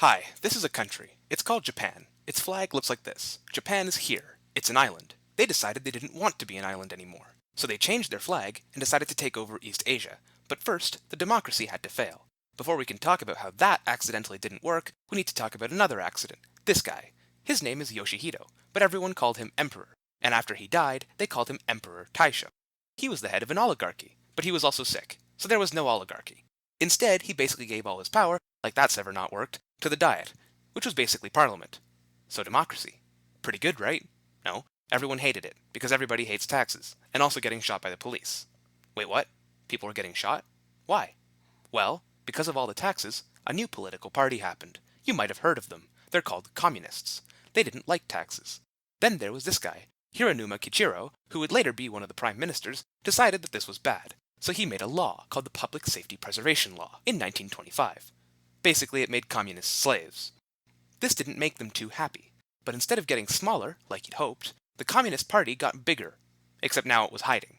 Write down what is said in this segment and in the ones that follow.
Hi, this is a country. It's called Japan. Its flag looks like this. Japan is here. It's an island. They decided they didn't want to be an island anymore. So they changed their flag and decided to take over East Asia. But first, the democracy had to fail. Before we can talk about how that accidentally didn't work, we need to talk about another accident. This guy. His name is Yoshihito, but everyone called him Emperor. And after he died, they called him Emperor Taisho. He was the head of an oligarchy, but he was also sick, so there was no oligarchy. Instead, he basically gave all his power, like that's ever not worked, to the Diet, which was basically parliament. So democracy. Pretty good, right? No, everyone hated it, because everybody hates taxes, and also getting shot by the police. Wait, what? People were getting shot? Why? Well, because of all the taxes, a new political party happened. You might have heard of them. They're called communists. They didn't like taxes. Then there was this guy, Hiranuma Kichiro, who would later be one of the prime ministers, decided that this was bad. So he made a law called the Public Safety Preservation Law in 1925. Basically, it made communists slaves. This didn't make them too happy, but instead of getting smaller, like he'd hoped, the Communist Party got bigger, except now it was hiding.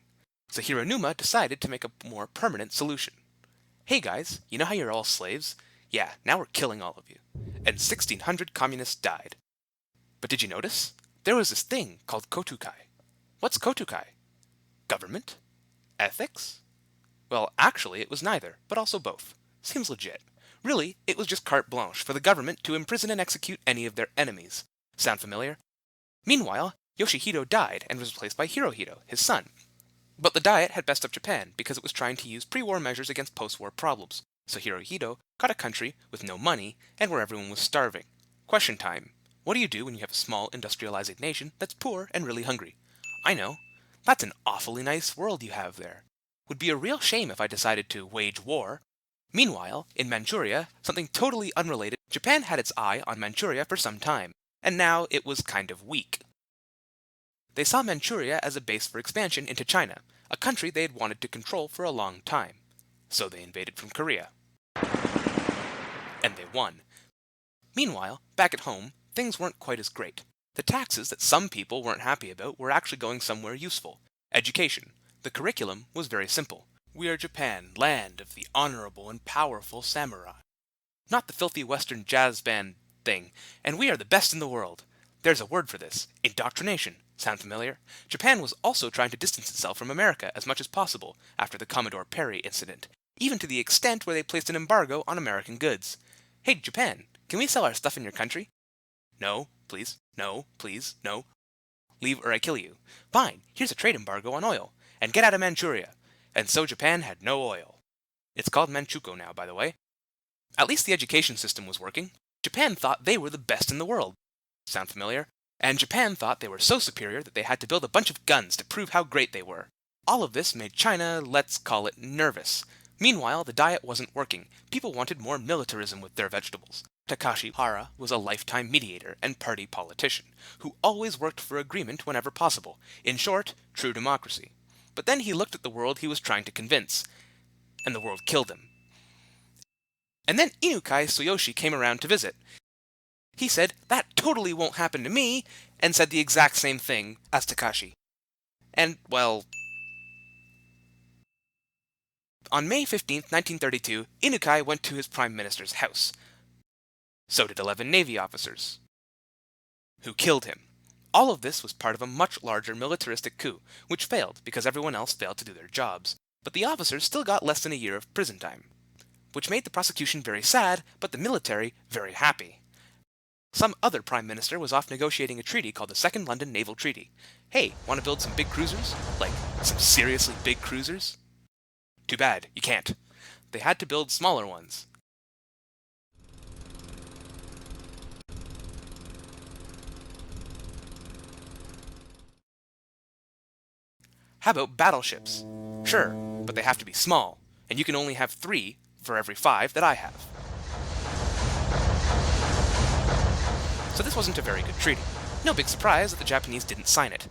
So Hiranuma decided to make a more permanent solution. Hey guys, you know how you're all slaves? Yeah, now we're killing all of you. And 1,600 communists died. But did you notice? There was this thing called Kotukai. What's Kotukai? Government? Ethics? Well, actually, it was neither, but also both. Seems legit. Really, it was just carte blanche for the government to imprison and execute any of their enemies. Sound familiar? Meanwhile, Yoshihito died and was replaced by Hirohito, his son. But the Diet had best of Japan because it was trying to use pre-war measures against post-war problems. So Hirohito got a country with no money and where everyone was starving. Question time. What do you do when you have a small industrialized nation that's poor and really hungry? I know. That's an awfully nice world you have there. Would be a real shame if I decided to wage war. Meanwhile, in Manchuria, something totally unrelated, Japan had its eye on Manchuria for some time, and now it was kind of weak. They saw Manchuria as a base for expansion into China, a country they had wanted to control for a long time. So they invaded from Korea. And they won. Meanwhile, back at home, things weren't quite as great. The taxes that some people weren't happy about were actually going somewhere useful. Education. The curriculum was very simple. We are Japan, land of the honorable and powerful samurai. Not the filthy Western jazz band thing, and we are the best in the world. There's a word for this. Indoctrination. Sound familiar? Japan was also trying to distance itself from America as much as possible after the Commodore Perry incident, even to the extent where they placed an embargo on American goods. Hey, Japan, can we sell our stuff in your country? No, please. No, please. No. Leave or I kill you. Fine, here's a trade embargo on oil. And get out of Manchuria. And so Japan had no oil. It's called Manchukuo now, by the way. At least the education system was working. Japan thought they were the best in the world. Sound familiar? And Japan thought they were so superior that they had to build a bunch of guns to prove how great they were. All of this made China, let's call it, nervous. Meanwhile, the diet wasn't working. People wanted more militarism with their vegetables. Takashi Hara was a lifetime mediator and party politician, who always worked for agreement whenever possible. In short, true democracy. But then he looked at the world he was trying to convince, and the world killed him. And then Inukai Tsuyoshi came around to visit. He said, that totally won't happen to me, and said the exact same thing as Takashi. And, well... On May 15th, 1932, Inukai went to his prime minister's house. So did 11 Navy officers, who killed him. All of this was part of a much larger militaristic coup, which failed because everyone else failed to do their jobs. But the officers still got less than a year of prison time, which made the prosecution very sad, but the military very happy. Some other prime minister was off negotiating a treaty called the Second London Naval Treaty. Hey, want to build some big cruisers? Like, some seriously big cruisers? Too bad, you can't. They had to build smaller ones. How about battleships? Sure, but they have to be small, and you can only have 3 for every 5 that I have. So this wasn't a very good treaty. No big surprise that the Japanese didn't sign it.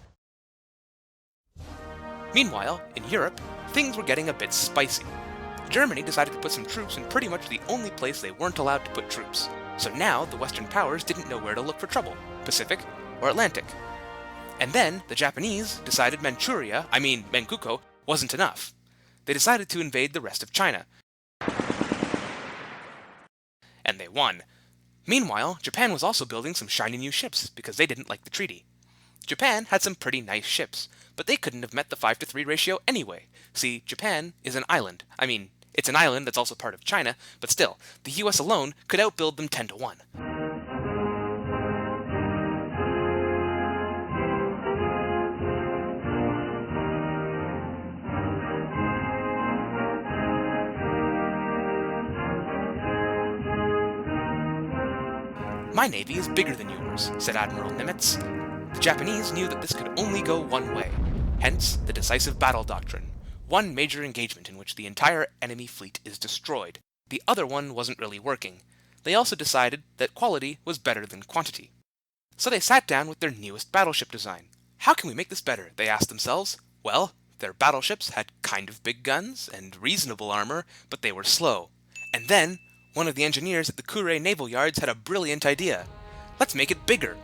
Meanwhile, in Europe, things were getting a bit spicy. Germany decided to put some troops in pretty much the only place they weren't allowed to put troops. So now the Western powers didn't know where to look for trouble, Pacific or Atlantic. And then the Japanese decided Manchukuo, wasn't enough. They decided to invade the rest of China. And they won. Meanwhile, Japan was also building some shiny new ships because they didn't like the treaty. Japan had some pretty nice ships, but they couldn't have met the 5-to-3 ratio anyway. See, Japan is an island. I mean, it's an island that's also part of China, but still, the US alone could outbuild them 10-to-1. My navy is bigger than yours, said Admiral Nimitz. The Japanese knew that this could only go one way, hence the decisive battle doctrine. One major engagement in which the entire enemy fleet is destroyed. The other one wasn't really working. They also decided that quality was better than quantity. So they sat down with their newest battleship design. How can we make this better, they asked themselves. Well, their battleships had kind of big guns and reasonable armor, but they were slow. And then, one of the engineers at the Kure Naval Yards had a brilliant idea. Let's make it bigger.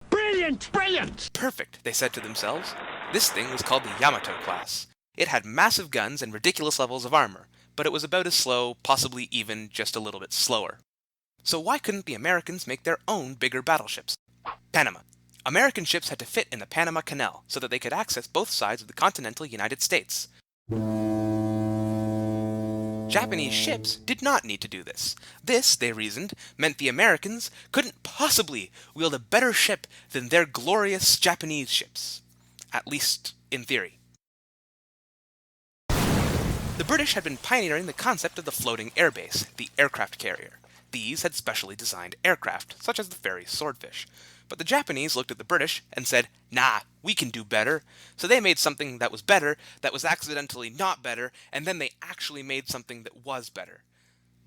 Brilliant! Brilliant! Perfect, they said to themselves. This thing was called the Yamato class. It had massive guns and ridiculous levels of armor, but it was about as slow, possibly even just a little bit slower. So why couldn't the Americans make their own bigger battleships? Panama. American ships had to fit in the Panama Canal so that they could access both sides of the continental United States. Japanese ships did not need to do this. This, they reasoned, meant the Americans couldn't possibly wield a better ship than their glorious Japanese ships. At least, in theory. The British had been pioneering the concept of the floating airbase, the aircraft carrier. These had specially designed aircraft, such as the Fairey Swordfish. But the Japanese looked at the British and said, nah, we can do better. So they made something that was better, that was accidentally not better, and then they actually made something that was better.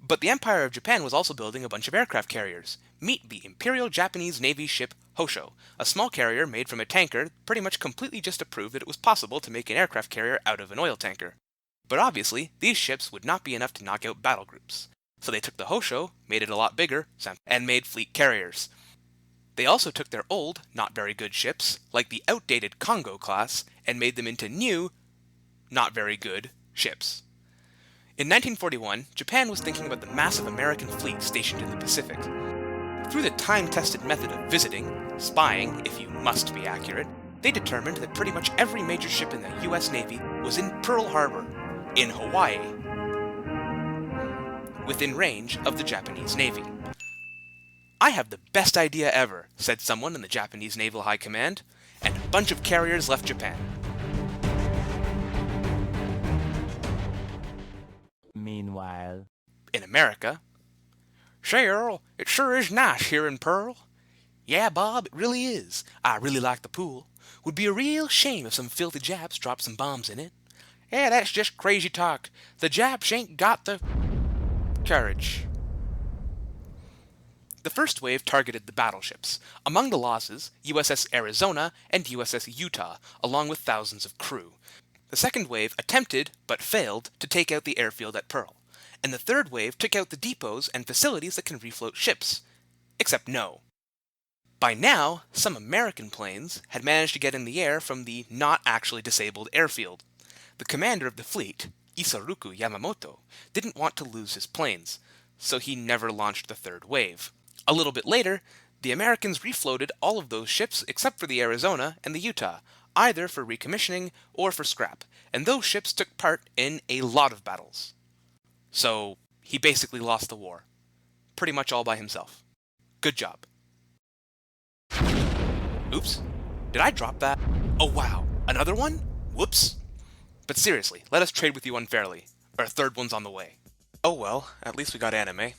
But the Empire of Japan was also building a bunch of aircraft carriers. Meet the Imperial Japanese Navy ship Hosho, a small carrier made from a tanker pretty much completely just to prove that it was possible to make an aircraft carrier out of an oil tanker. But obviously, these ships would not be enough to knock out battle groups. So they took the Hosho, made it a lot bigger, and made fleet carriers. They also took their old, not very good ships, like the outdated Kongo class, and made them into new, not very good, ships. In 1941, Japan was thinking about the massive American fleet stationed in the Pacific. Through the time-tested method of visiting, spying, if you must be accurate, they determined that pretty much every major ship in the US Navy was in Pearl Harbor, in Hawaii, within range of the Japanese Navy. I have the best idea ever, said someone in the Japanese Naval High Command, and a bunch of carriers left Japan. Meanwhile, in America, say Earl, it sure is nice here in Pearl. Yeah, Bob, it really is. I really like the pool. Would be a real shame if some filthy Japs dropped some bombs in it. Yeah, that's just crazy talk. The Japs ain't got the courage. The first wave targeted the battleships. Among the losses, USS Arizona and USS Utah, along with thousands of crew. The second wave attempted, but failed, to take out the airfield at Pearl. And the third wave took out the depots and facilities that can refloat ships. Except no. By now, some American planes had managed to get in the air from the not actually disabled airfield. The commander of the fleet, Isoroku Yamamoto, didn't want to lose his planes, so he never launched the third wave. A little bit later, the Americans refloated all of those ships except for the Arizona and the Utah, either for recommissioning or for scrap, and those ships took part in a lot of battles. So, he basically lost the war. Pretty much all by himself. Good job. Oops. Did I drop that? Oh wow, another one? Whoops. But seriously, let us trade with you unfairly. Our third one's on the way. Oh well, at least we got anime.